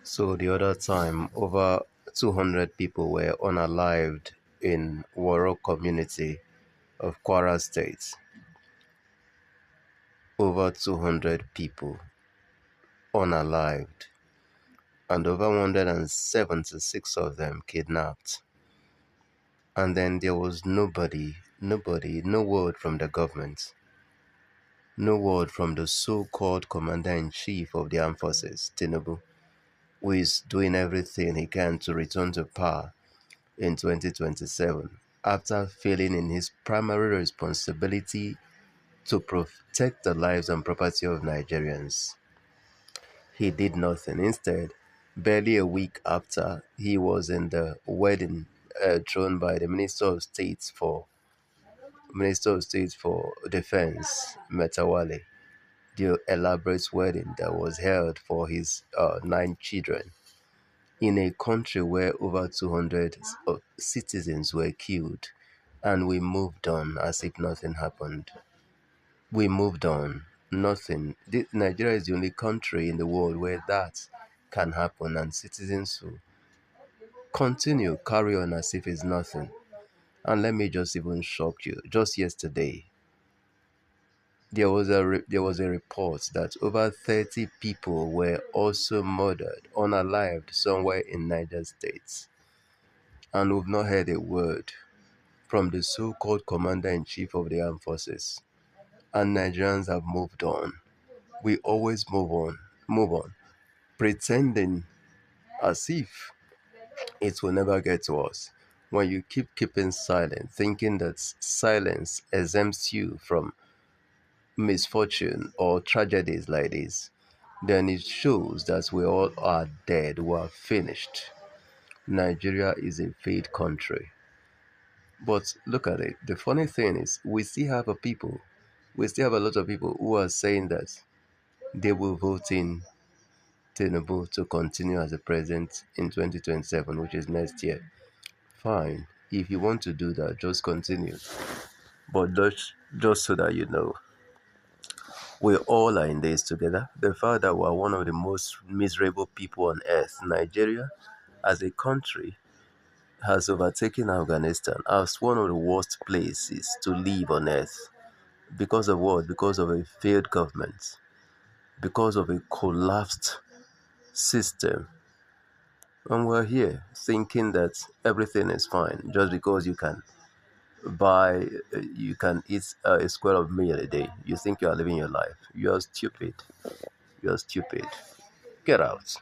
So the other time, over 200 people were unalived in Waro community of Kwara State. Over 200 people unalived, and over 176 of them kidnapped. And then there was nobody, no word from the government, no word from the so-called commander-in-chief of the armed forces, Tinubu, who is doing everything he can to return to power in 2027 after failing in his primary responsibility to protect the lives and property of Nigerians. He did nothing. Instead, barely a week after he was in the wedding thrown by the Minister of State for Defense, Metawale, the elaborate wedding that was held for his 9 children in a country where over 200 citizens were killed, and we moved on as if nothing happened. We moved on. Nothing. Nigeria is the only country in the world where that can happen, and citizens who continue carry on as if it's nothing. And let me just even shock you. Just yesterday, there was a report that over 30 people were also murdered, unalived somewhere in Niger State, and we've not heard a word from the so-called commander-in-chief of the armed forces. And Nigerians have moved on. We always move on, pretending as if it will never get to us. When you keeping silent, thinking that silence exempts you from misfortune or tragedies like this, then it shows that we all are dead, we are finished. Nigeria is a failed country. But look at it. The funny thing is, we still have a lot of people who are saying that they will vote in Tinubu to continue as a president in 2027, which is next year. Fine. If you want to do that, just continue. But just so that you know, we all are in this together. The fact that we're one of the most miserable people on earth, Nigeria, as a country, has overtaken Afghanistan as one of the worst places to live on earth. Because of what? Because of a failed government, because of a collapsed system. And we're here thinking that everything is fine just because you can eat a square of meal a day. You think you are living your life. You're stupid. You're stupid. Get out.